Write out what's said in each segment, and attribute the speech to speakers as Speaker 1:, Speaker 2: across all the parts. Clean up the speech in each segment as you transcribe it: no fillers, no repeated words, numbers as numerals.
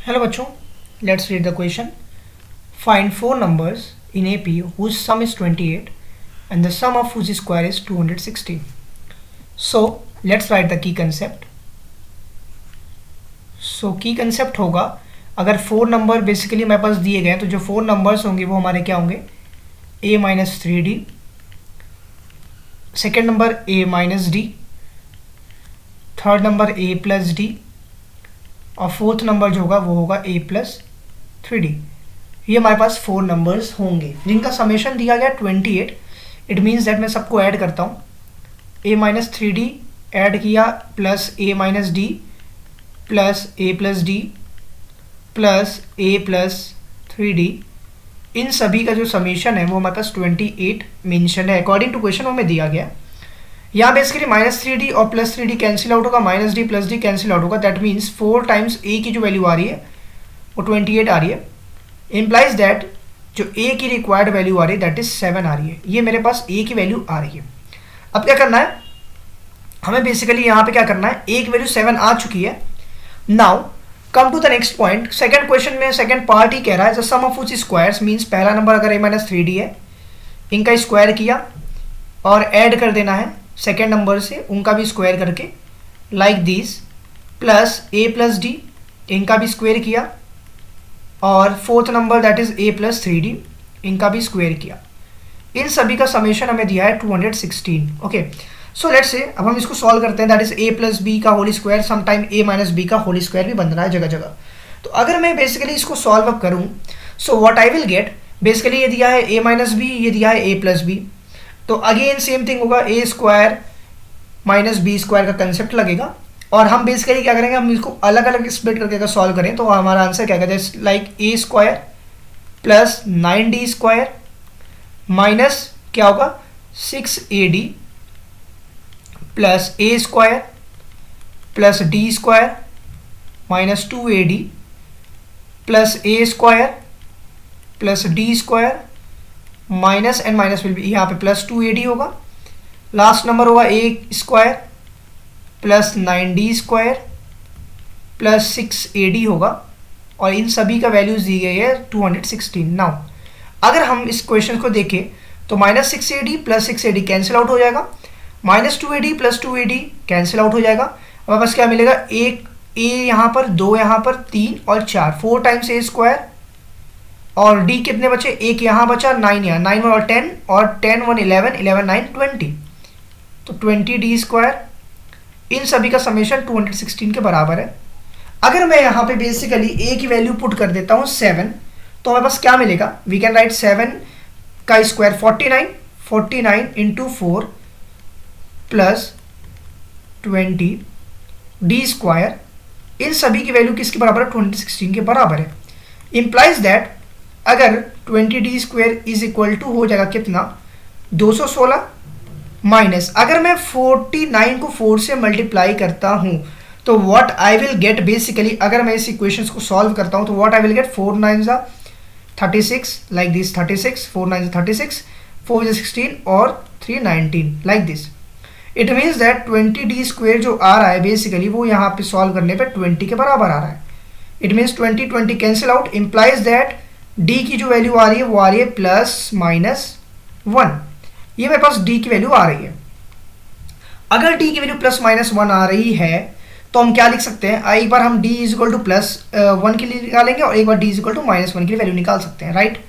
Speaker 1: Hello बच्चों, let's read the question. Find four numbers in AP whose sum is 28 and the sum of whose square is 216. So let's write the key concept. So key concept होगा, अगर four number basically मेरे पास दिए गए तो जो four numbers होंगे वो हमारे क्या होंगे, a minus 3d, second number a minus d, third number a plus d और फोर्थ नंबर जो होगा वो होगा a प्लस 3d. ये हमारे पास फोर नंबर्स होंगे जिनका समेशन दिया गया 28. इट मीन्स दैट मैं सबको ऐड करता हूँ. a माइनस 3d ऐड किया plus a minus d plus a plus d plus a plus 3d. इन सभी का जो समेशन है वो हमारे पास 28 मेंशन है अकॉर्डिंग टू क्वेश्चन हमें दिया गया. यहाँ बेसिकली माइनस 3d और प्लस 3d कैंसिल आउट होगा, minus d plus d cancel out होगा. दैट मीन्स 4 टाइम्स a की जो वैल्यू आ रही है वो 28 आ रही है. इम्प्लाइज दैट जो a की रिक्वायर्ड वैल्यू आ रही है दैट इज 7 आ रही है. ये मेरे पास a की वैल्यू आ रही है. अब क्या करना है हमें, बेसिकली यहाँ पे क्या करना है, a की वैल्यू 7 आ चुकी है. Now come to the next point. Second question में सेकंड पार्ट ही कह रहा है sum of which squares, means पहला नंबर अगर a माइनस 3d है, इनका स्क्वायर किया और ऐड कर देना है सेकेंड नंबर से, उनका भी स्क्वायर करके like this, plus a plus d, इनका भी स्क्वायर किया और fourth number that is a plus 3d, इनका भी स्क्वायर किया. इन सभी का समेशन हमें दिया है 216. ओके, सो लेट्स से अब हम इसको सॉल्व करते हैं. That is a plus b का whole square, sometime a minus b का होल स्क्वायर भी बन रहा है जगह जगह. तो अगर मैं बेसिकली इसको सॉल्व अप करूँ so what I will get, basically ये दिया है a माइनस बी, ये दिया है a प्लस बी. तो अगेन सेम थिंग होगा, a square minus b square का कंसेप्ट लगेगा और हम बेसिकली क्या करेंगे, हम इसको अलग अलग स्प्लिट करके अगर सॉल्व करें तो हमारा आंसर क्या कहते हैं, like a square plus 9d square minus क्या होगा 6ad plus a square plus d square minus 2ad plus a square plus d square minus and minus will be यहाँ पे प्लस 2ad होगा. लास्ट नंबर होगा a square plus 9d square plus 6ad होगा और इन सभी का values दी गई है 216. नाउ अगर हम इस क्वेश्चन को देखें तो minus 6ad plus 6ad cancel out हो जाएगा, minus 2ad plus 2ad cancel out हो जाएगा. हमारे पास क्या मिलेगा, एक a यहाँ पर, दो यहाँ पर, 3 और 4, 4 टाइम्स a स्क्वायर और d कितने बचे, एक यहाँ बचा, 9 यहाँ, 9 और 10 और 10 1 11, 11 9 20, तो 20d स्क्वायर. इन सभी का समेशन 216 के बराबर है. अगर मैं यहाँ पे बेसिकली a की वैल्यू पुट कर देता हूँ 7, तो हमारे पास क्या मिलेगा, वी कैन राइट 7 का square 49 into 4 plus 20 d square. इन सभी की वैल्यू किसके बराबर है, 216 के बराबर है. इम्प्लाइज दैट अगर 20d square is equal to हो जाएगा कितना, 216 माइनस, अगर मैं 49 को 4 से मल्टीप्लाई करता हूँ तो what I will get, basically अगर मैं इस इक्वेशंस को सॉल्व करता हूँ तो what I will get, 4 9 36 like this, 36 4 9 36, 4 16 और 3 19 like this. It means that 20d square जो आ रहा है बेसिकली वो यहाँ पे सॉल्व करने पे 20 के बराबर आ रहा है. It means 20 cancel out. Implies that d की जो वैल्यू आ रही है वो आ रही है प्लस माइनस 1. ये मेरे पास d की वैल्यू आ रही है. अगर d की वैल्यू प्लस माइनस 1 आ रही है तो हम क्या लिख सकते हैं, एक बार हम d is equal to plus 1 के लिए निकालेंगे और एक बार d is equal to minus 1 के लिए वैल्यू निकाल सकते हैं, right.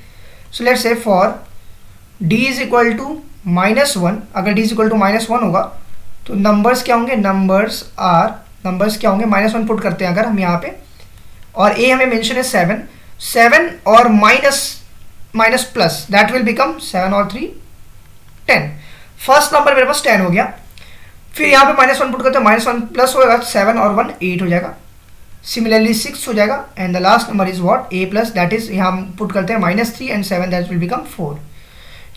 Speaker 1: So let's say for d is equal to minus 1, अगर d is equal to minus 1 होगा तो नंबर्स क्या होंगे, नंबर्स क्या होंगे, माइनस 1 पुट करते हैं अगर हम यहाँ पे, और a हमें मेंशन है 7 और minus plus that will become 7 और 3 10. फर्स्ट नंबर मेरे पास 10 हो गया. फिर यहाँ पे माइनस 1 पुट करते हैं, माइनस 1 प्लस होगा, 7 और 1 8 हो जाएगा. सिमिलरली 6 हो जाएगा and the last number is what, a plus, that is यहाँ हम पुट करते हैं minus 3 and 7 that will become 4.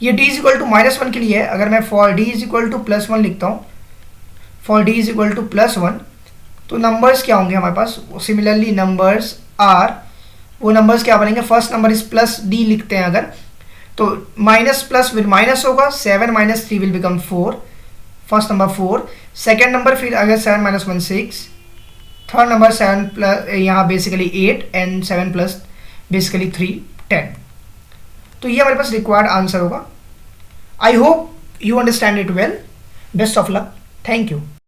Speaker 1: ये d is equal to minus 1 के लिए है. अगर मैं for d is equal to plus 1 लिखता हूँ, for d is equal to plus 1, तो नंबर्स क्या होंगे हमारे पास, सिमिलरली नंबर्स आर, वो नंबर्स क्या बनेंगे, first number is plus d लिखते हैं अगर तो माइनस प्लस विल माइनस होगा, 7 minus 3 will become 4, first number 4. Second number फिर अगर 7 माइनस 1 6, थर्ड नंबर 7 प्लस यहाँ बेसिकली 8 एंड 7 प्लस बेसिकली 3 10। तो ये हमारे पास रिक्वायर्ड आंसर होगा। I hope you understand it well. Best of luck. Thank you.